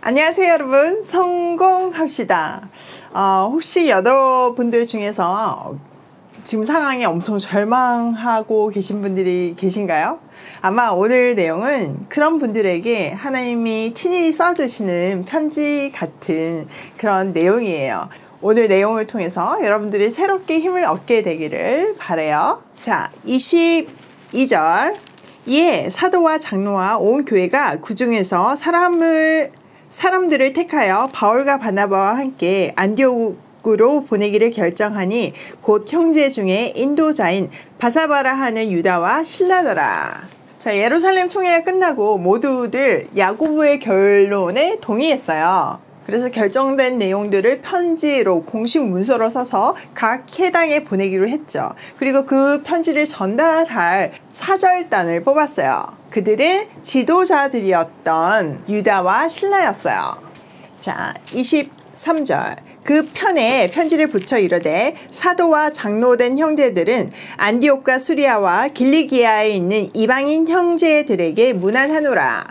안녕하세요 여러분, 성공합시다. 혹시 여러분들 중에서 지금 상황에 엄청 절망하고 계신 분들이 계신가요? 아마 오늘 내용은 그런 분들에게 하나님이 친히 써주시는 편지 같은 그런 내용이에요. 오늘 내용을 통해서 여러분들이 새롭게 힘을 얻게 되기를 바라요. 자, 22절. 이에 사도와 장로와 온 교회가 그 중에서 사람들을 택하여 바울과 바나바와 함께 안디옥으로 보내기를 결정하니 곧 형제 중에 인도자인 바사바라 하는 유다와 실라더라. 자, 예루살렘 총회가 끝나고 모두들 야고보의 결론에 동의했어요. 그래서 결정된 내용들을 편지로 공식 문서로 써서 각 해당에 보내기로 했죠. 그리고 그 편지를 전달할 사절단을 뽑았어요. 그들은 지도자들이었던 유다와 실라였어요. 자, 23절. 그 편에 편지를 붙여 이르되 사도와 장로된 형제들은 안디옥과 수리아와 길리기아에 있는 이방인 형제들에게 문안하노라.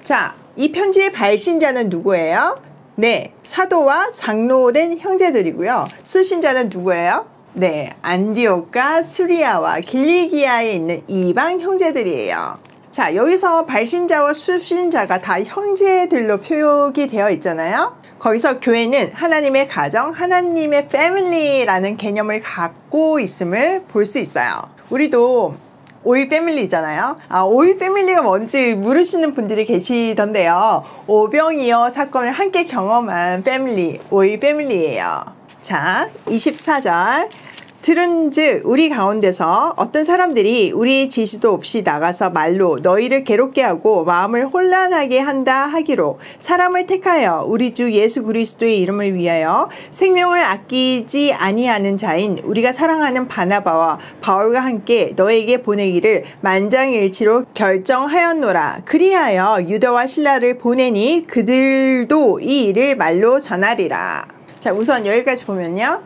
자, 이 편지의 발신자는 누구예요? 네, 사도와 장로된 형제들이고요. 수신자는 누구예요? 네, 안디옥과 수리아와 길리기아에 있는 이방 형제들이에요. 자, 여기서 발신자와 수신자가 다 형제들로 표기 되어 있잖아요. 거기서 교회는 하나님의 가정, 하나님의 패밀리라는 개념을 갖고 있음을 볼 수 있어요. 우리도 오일 패밀리잖아요. 오일 패밀리가 뭔지 모르시는 분들이 계시던데요. 오병이어 사건을 함께 경험한 패밀리, 오일 패밀리예요. 자, 24절. 들은즉 우리 가운데서 어떤 사람들이 우리 지시도 없이 나가서 말로 너희를 괴롭게 하고 마음을 혼란하게 한다 하기로 사람을 택하여 우리 주 예수 그리스도의 이름을 위하여 생명을 아끼지 아니하는 자인 우리가 사랑하는 바나바와 바울과 함께 너에게 보내기를 만장일치로 결정하였노라. 그리하여 유다와 실라를 보내니 그들도 이 일을 말로 전하리라. 자, 우선 여기까지 보면요.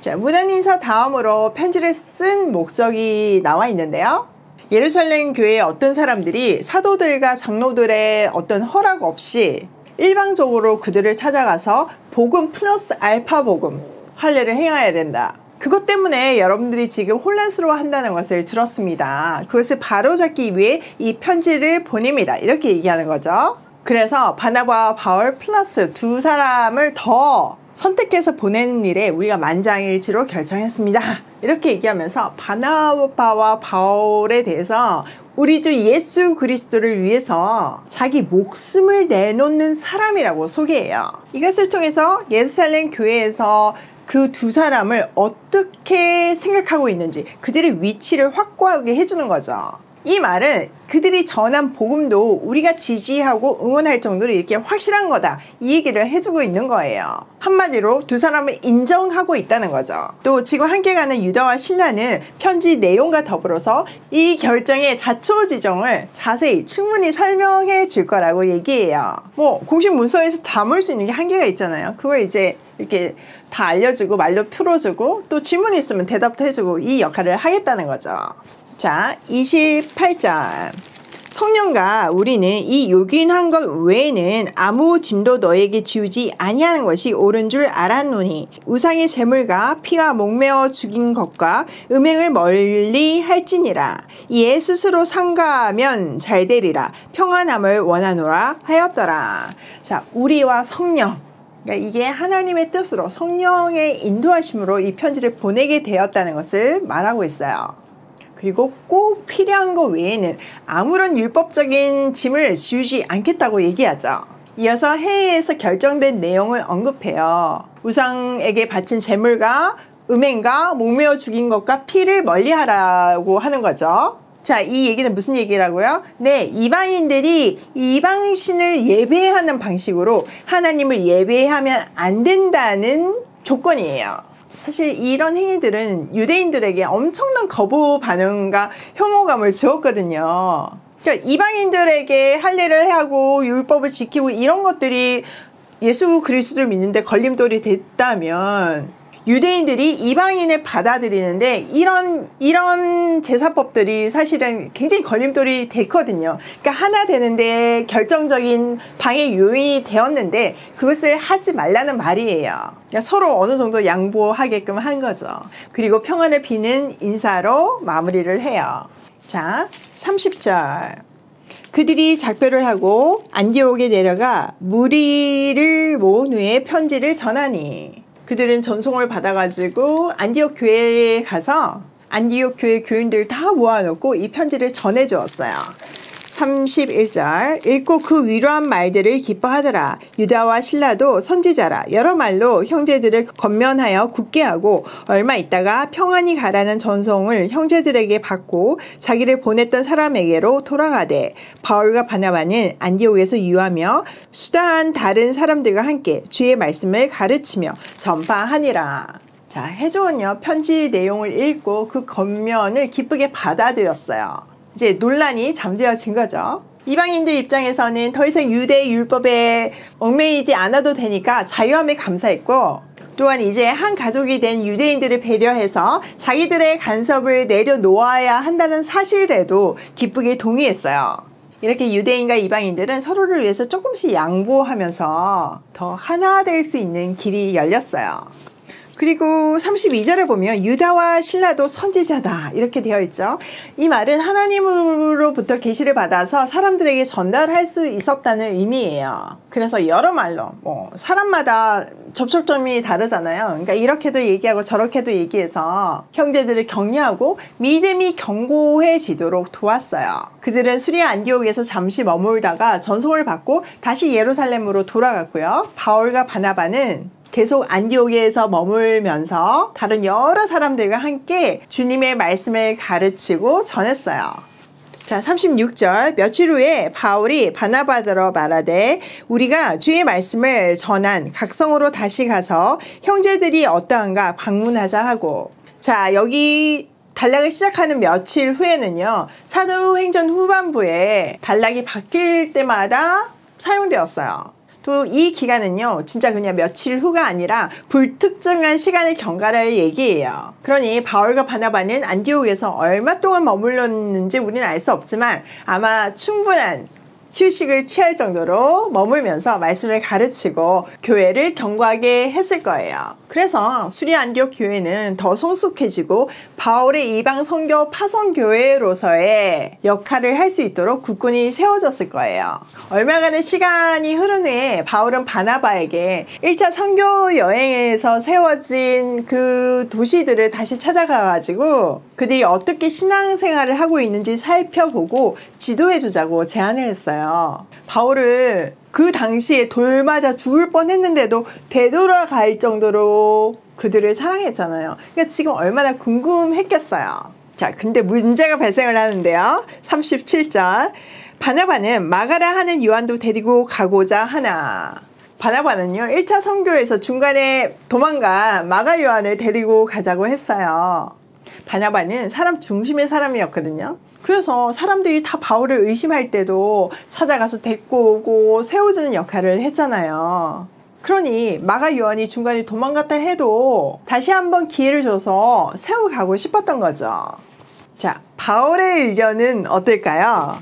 자, 문안인서 다음으로 편지를 쓴 목적이 나와 있는데요. 예루살렘 교회의 어떤 사람들이 사도들과 장로들의 어떤 허락 없이 일방적으로 그들을 찾아가서 복음 플러스 알파 복음 할례를 행해야 된다. 그것 때문에 여러분들이 지금 혼란스러워 한다는 것을 들었습니다. 그것을 바로잡기 위해 이 편지를 보냅니다. 이렇게 얘기하는 거죠. 그래서 바나바와 바울 플러스 두 사람을 더 선택해서 보내는 일에 우리가 만장일치로 결정했습니다. 이렇게 얘기하면서 바나바와 바울에 대해서 우리 주 예수 그리스도를 위해서 자기 목숨을 내놓는 사람이라고 소개해요. 이것을 통해서 예루살렘 교회에서 그 두 사람을 어떻게 생각하고 있는지 그들의 위치를 확고하게 해주는 거죠. 이 말은 그들이 전한 복음도 우리가 지지하고 응원할 정도로 이렇게 확실한 거다, 이 얘기를 해주고 있는 거예요. 한마디로 두 사람을 인정하고 있다는 거죠. 또 지금 함께 가는 유다와 실라는 편지 내용과 더불어서 이 결정의 자초지종을 자세히 충분히 설명해 줄 거라고 얘기해요. 공식 문서에서 담을 수 있는 게 한계가 있잖아요. 그걸 이제 이렇게 다 알려주고 말로 풀어주고 또 질문이 있으면 대답도 해주고 이 역할을 하겠다는 거죠. 자, 28절. 성령과 우리는 이 요긴한 것 외에는 아무 짐도 너에게 지우지 아니하는 것이 옳은 줄 알았노니 우상의 제물과 피가 목매어 죽인 것과 음행을 멀리 할지니라. 이에 스스로 상가하면 잘 되리라. 평안함을 원하노라 하였더라. 자, 우리와 성령, 그러니까 이게 하나님의 뜻으로 성령의 인도하심으로 이 편지를 보내게 되었다는 것을 말하고 있어요. 그리고 꼭 필요한 것 외에는 아무런 율법적인 짐을 지우지 않겠다고 얘기하죠. 이어서 회의에서 결정된 내용을 언급해요. 우상에게 바친 제물과 음행과 목매어 죽인 것과 피를 멀리하라고 하는 거죠. 자, 이 얘기는 무슨 얘기라고요? 네, 이방인들이 이방신을 예배하는 방식으로 하나님을 예배하면 안 된다는 조건이에요. 사실 이런 행위들은 유대인들에게 엄청난 거부 반응과 혐오감을 주었거든요. 그러니까 이방인들에게 할례를 하고 율법을 지키고 이런 것들이 예수 그리스도를 믿는데 걸림돌이 됐다면 유대인들이 이방인을 받아들이는데 이런 제사법들이 사실은 굉장히 걸림돌이 됐거든요. 그러니까 하나 되는데 결정적인 방해 요인이 되었는데 그것을 하지 말라는 말이에요. 그러니까 서로 어느 정도 양보하게끔 한 거죠. 그리고 평안을 비는 인사로 마무리를 해요. 자, 30절. 그들이 작별을 하고 안디옥에 내려가 무리를 모은 후에 편지를 전하니, 그들은 전송을 받아가지고 안디옥 교회에 가서 안디옥 교회 교인들 다 모아놓고 이 편지를 전해주었어요. 31절. 읽고 그 위로한 말들을 기뻐하더라. 유다와 실라도 선지자라. 여러 말로 형제들을 권면하여 굳게 하고 얼마 있다가 평안히 가라는 전송을 형제들에게 받고 자기를 보냈던 사람에게로 돌아가되, 바울과 바나바는 안디옥에서 유하며 수다한 다른 사람들과 함께 주의 말씀을 가르치며 전파하니라. 자, 해조는요 편지 내용을 읽고 그 권면을 기쁘게 받아들였어요. 이제 논란이 잠재워진 거죠. 이방인들 입장에서는 더 이상 유대 율법에 얽매이지 않아도 되니까 자유함에 감사했고, 또한 이제 한 가족이 된 유대인들을 배려해서 자기들의 간섭을 내려놓아야 한다는 사실에도 기쁘게 동의했어요. 이렇게 유대인과 이방인들은 서로를 위해서 조금씩 양보하면서 더 하나 될 수 있는 길이 열렸어요. 그리고 32절에 보면 유다와 실라도 선지자다 이렇게 되어 있죠. 이 말은 하나님으로부터 계시를 받아서 사람들에게 전달할 수 있었다는 의미예요. 그래서 여러 말로 사람마다 접촉점이 다르잖아요. 그러니까 이렇게도 얘기하고 저렇게도 얘기해서 형제들을 격려하고 믿음이 견고해지도록 도왔어요. 그들은 수리아 안디옥에서 잠시 머물다가 전송을 받고 다시 예루살렘으로 돌아갔고요. 바울과 바나바는 계속 안디옥에서 머물면서 다른 여러 사람들과 함께 주님의 말씀을 가르치고 전했어요. 자, 36절. 며칠 후에 바울이 바나바더러 말하되 우리가 주의 말씀을 전한 각성으로 다시 가서 형제들이 어떠한가 방문하자 하고. 자, 여기 단락을 시작하는 며칠 후에는요, 사도행전 후반부에 단락이 바뀔 때마다 사용되었어요. 또 이 기간은요 진짜 그냥 며칠 후가 아니라 불특정한 시간을 경과할 얘기예요. 그러니 바울과 바나바는 안디옥에서 얼마 동안 머물렀는지 우리는 알 수 없지만 아마 충분한 휴식을 취할 정도로 머물면서 말씀을 가르치고 교회를 견고하게 했을 거예요. 그래서 수리아 안디옥 교회는 더 성숙해지고 바울의 이방 선교 파송 교회로서의 역할을 할 수 있도록 굳건히 세워졌을 거예요. 얼마간의 시간이 흐른 후에 바울은 바나바에게 1차 선교 여행에서 세워진 그 도시들을 다시 찾아가가지고 그들이 어떻게 신앙생활을 하고 있는지 살펴보고 지도해주자고 제안을 했어요. 바울을 그 당시에 돌 맞아 죽을 뻔했는데도 되돌아갈 정도로 그들을 사랑했잖아요. 그러니까 지금 얼마나 궁금했겠어요. 자, 근데 문제가 발생을 하는데요. 37절. 바나바는 마가라 하는 요한도 데리고 가고자 하나. 바나바는요 1차 선교에서 중간에 도망간 마가 요한을 데리고 가자고 했어요. 바나바는 사람 중심의 사람이었거든요. 그래서 사람들이 다 바울을 의심할 때도 찾아가서 데리고 오고 세워주는 역할을 했잖아요. 그러니 마가 요한이 중간에 도망갔다 해도 다시 한번 기회를 줘서 세워가고 싶었던 거죠. 자, 바울의 의견은 어떨까요?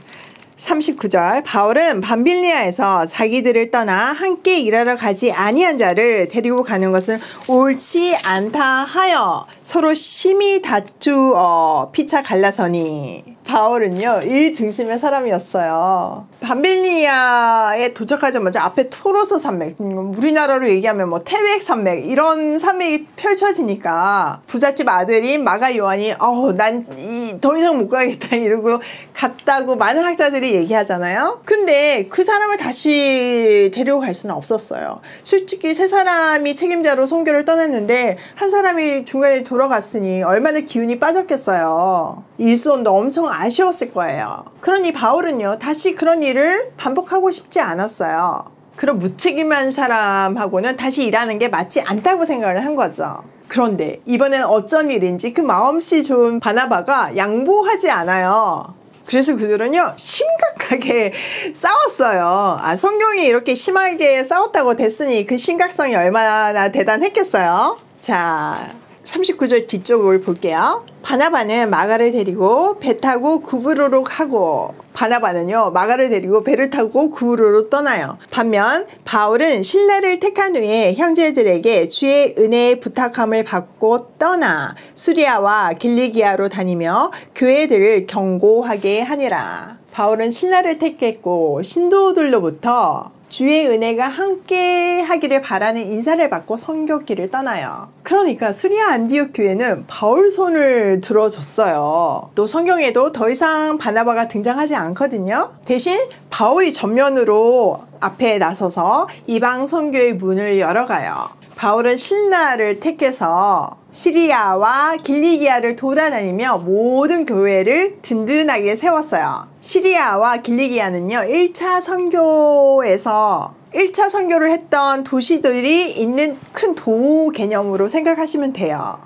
39절. 바울은 밤빌리아에서 자기들을 떠나 함께 일하러 가지 아니한 자를 데리고 가는 것은 옳지 않다 하여 서로 심히 다투어 피차 갈라서니. 바울은요 일 중심의 사람이었어요. 밤빌리아에 도착하자마자 앞에 토로스 산맥, 우리나라로 얘기하면 뭐 태백 산맥, 이런 산맥이 펼쳐지니까 부잣집 아들인 마가 요한이 난 더 이상 못 가겠다 이러고 갔다고 많은 학자들이 얘기하잖아요. 근데 그 사람을 다시 데리고 갈 수는 없었어요. 솔직히 세 사람이 책임자로 선교를 떠났는데 한 사람이 중간에 돌아갔으니 얼마나 기운이 빠졌겠어요. 일손도 엄청 아쉬웠을 거예요. 그러니 바울은요 다시 그런 일을 반복하고 싶지 않았어요. 그런 무책임한 사람하고는 다시 일하는 게 맞지 않다고 생각을 한 거죠. 그런데 이번엔 어쩐 일인지 그 마음씨 좋은 바나바가 양보하지 않아요. 그래서 그들은요 심각하게 싸웠어요. 성경이 이렇게 심하게 싸웠다고 됐으니 그 심각성이 얼마나 대단했겠어요. 자, 39절 뒤쪽을 볼게요. 바나바는 마가를 데리고 배 타고 구브로로 가고, 바나바는요 마가를 데리고 배를 타고 구브로로 떠나요. 반면 바울은 신라를 택한 후에 형제들에게 주의 은혜의 부탁함을 받고 떠나 수리아와 길리기아로 다니며 교회들을 경고하게 하니라. 바울은 신라를 택했고 신도들로부터 주의 은혜가 함께 하기를 바라는 인사를 받고 선교길을 떠나요. 그러니까 수리아 안디옥 교회는 바울 손을 들어줬어요. 또 성경에도 더 이상 바나바가 등장하지 않거든요. 대신 바울이 전면으로 앞에 나서서 이방 선교의 문을 열어가요. 바울은 신라를 택해서 시리아와 길리기아를 돌아다니며 모든 교회를 든든하게 세웠어요. 시리아와 길리기아는요 1차 선교에서 1차 선교를 했던 도시들이 있는 큰 도 개념으로 생각하시면 돼요.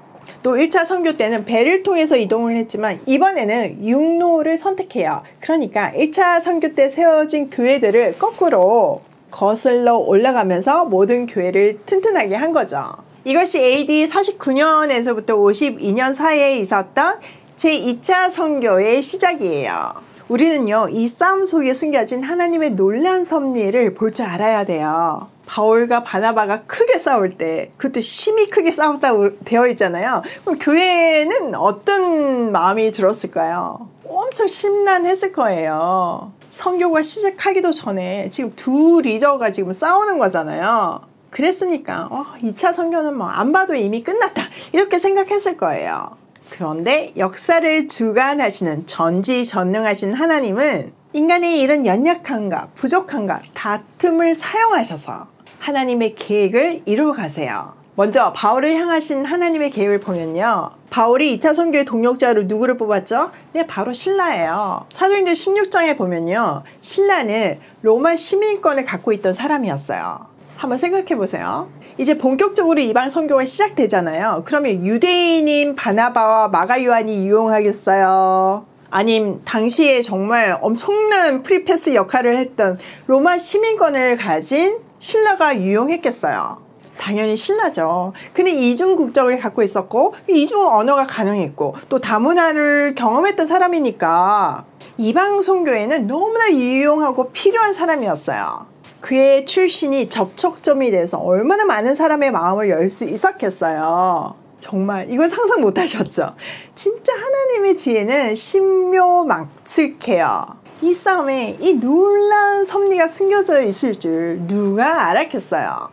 또 1차 선교 때는 배를 통해서 이동을 했지만 이번에는 육로를 선택해요. 그러니까 1차 선교 때 세워진 교회들을 거꾸로 거슬러 올라가면서 모든 교회를 튼튼하게 한 거죠. 이것이 AD 49년에서부터 52년 사이에 있었던 제2차 선교의 시작이에요. 우리는요 이 싸움 속에 숨겨진 하나님의 놀라운 섭리를 볼 줄 알아야 돼요. 바울과 바나바가 크게 싸울 때, 그것도 심히 크게 싸웠다고 되어 있잖아요. 그럼 교회는 어떤 마음이 들었을까요? 엄청 심란했을 거예요. 선교가 시작하기도 전에 지금 두 리더가 지금 싸우는 거잖아요. 그랬으니까 2차 선교는 뭐 안 봐도 이미 끝났다 이렇게 생각했을 거예요. 그런데 역사를 주관하시는 전지전능하신 하나님은 인간의 이런 연약함과 부족함과 다툼을 사용하셔서 하나님의 계획을 이루어 가세요. 먼저 바울을 향하신 하나님의 계획을 보면요. 바울이 2차 선교의 동력자로 누구를 뽑았죠? 네, 바로 신라예요. 사도행전 16장에 보면요. 신라는 로마 시민권을 갖고 있던 사람이었어요. 한번 생각해 보세요. 이제 본격적으로 이방 선교가 시작되잖아요. 그러면 유대인인 바나바와 마가 요한이 유용하겠어요? 아님 당시에 정말 엄청난 프리패스 역할을 했던 로마 시민권을 가진 신라가 유용했겠어요? 당연히 신라죠. 근데 이중 국적을 갖고 있었고 이중 언어가 가능했고 또 다문화를 경험했던 사람이니까 이방 선교에는 너무나 유용하고 필요한 사람이었어요. 그의 출신이 접촉점이 돼서 얼마나 많은 사람의 마음을 열 수 있었겠어요. 정말 이건 상상 못 하셨죠? 진짜 하나님의 지혜는 신묘막측해요. 이 싸움에 이 놀라운 섭리가 숨겨져 있을 줄 누가 알았겠어요?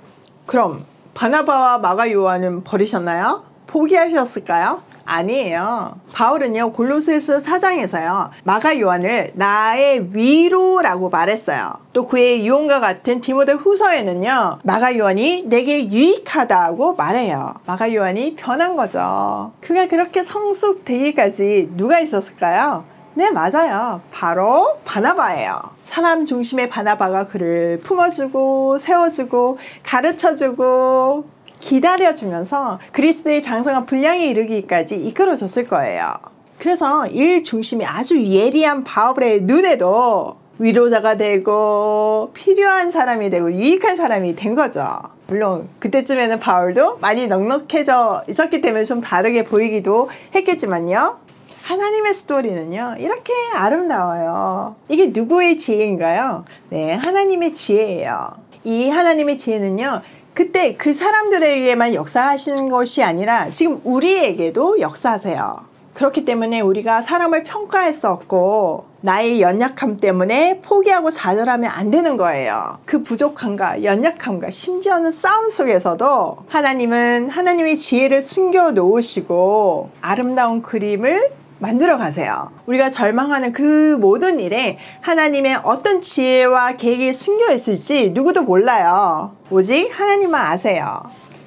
그럼 바나바와 마가 요한은 버리셨나요? 포기하셨을까요? 아니에요. 바울은요 골로새서 4장에서요 마가 요한을 나의 위로라고 말했어요. 또 그의 유언과 같은 디모데 후서에는요 마가 요한이 내게 유익하다고 말해요. 마가 요한이 변한 거죠. 그가 그렇게 성숙되기까지 누가 있었을까요? 네, 맞아요. 바로 바나바예요. 사람 중심의 바나바가 그를 품어주고 세워주고 가르쳐주고 기다려주면서 그리스도의 장성한 분량에 이르기까지 이끌어줬을 거예요. 그래서 일 중심이 아주 예리한 바울의 눈에도 위로자가 되고 필요한 사람이 되고 유익한 사람이 된 거죠. 물론 그때쯤에는 바울도 많이 넉넉해져 있었기 때문에 좀 다르게 보이기도 했겠지만요. 하나님의 스토리는요 이렇게 아름다워요. 이게 누구의 지혜인가요? 네, 하나님의 지혜예요. 이 하나님의 지혜는요 그때 그 사람들에게만 역사하시는 것이 아니라 지금 우리에게도 역사하세요. 그렇기 때문에 우리가 사람을 평가할 수 없고 나의 연약함 때문에 포기하고 좌절하면 안 되는 거예요. 그 부족함과 연약함과 심지어는 싸움 속에서도 하나님은 하나님의 지혜를 숨겨 놓으시고 아름다운 그림을 만들어 가세요. 우리가 절망하는 그 모든 일에 하나님의 어떤 지혜와 계획이 숨겨 있을지 누구도 몰라요. 오직 하나님만 아세요.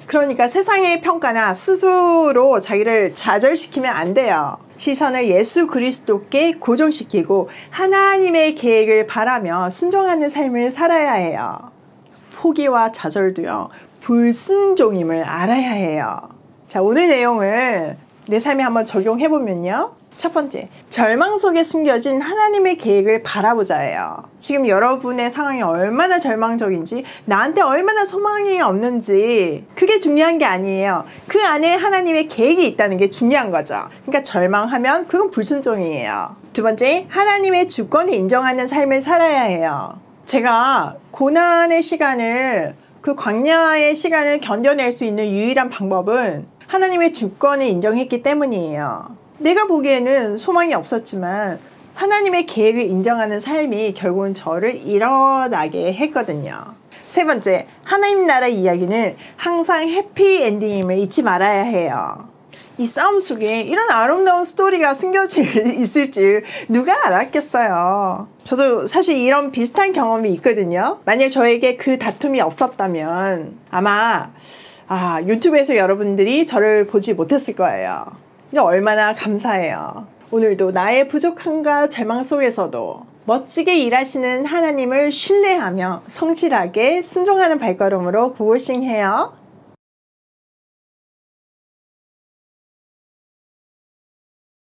그러니까 세상의 평가나 스스로 자기를 좌절시키면 안 돼요. 시선을 예수 그리스도께 고정시키고 하나님의 계획을 바라며 순종하는 삶을 살아야 해요. 포기와 좌절도요 불순종임을 알아야 해요. 자, 오늘 내용을 내 삶에 한번 적용해 보면요 첫 번째, 절망 속에 숨겨진 하나님의 계획을 바라보자예요. 지금 여러분의 상황이 얼마나 절망적인지, 나한테 얼마나 소망이 없는지 그게 중요한 게 아니에요. 그 안에 하나님의 계획이 있다는 게 중요한 거죠. 그러니까 절망하면 그건 불순종이에요. 두 번째, 하나님의 주권을 인정하는 삶을 살아야 해요. 제가 고난의 시간을, 그 광야의 시간을 견뎌낼 수 있는 유일한 방법은 하나님의 주권을 인정했기 때문이에요. 내가 보기에는 소망이 없었지만 하나님의 계획을 인정하는 삶이 결국은 저를 일어나게 했거든요. 세 번째, 하나님 나라 이야기는 항상 해피엔딩임을 잊지 말아야 해요. 이 싸움 속에 이런 아름다운 스토리가 숨겨져 있을 줄 누가 알았겠어요. 저도 사실 이런 비슷한 경험이 있거든요. 만약 저에게 그 다툼이 없었다면 아마 유튜브에서 여러분들이 저를 보지 못했을 거예요. 얼마나 감사해요. 오늘도 나의 부족함과 절망 속에서도 멋지게 일하시는 하나님을 신뢰하며 성실하게 순종하는 발걸음으로 고고싱해요.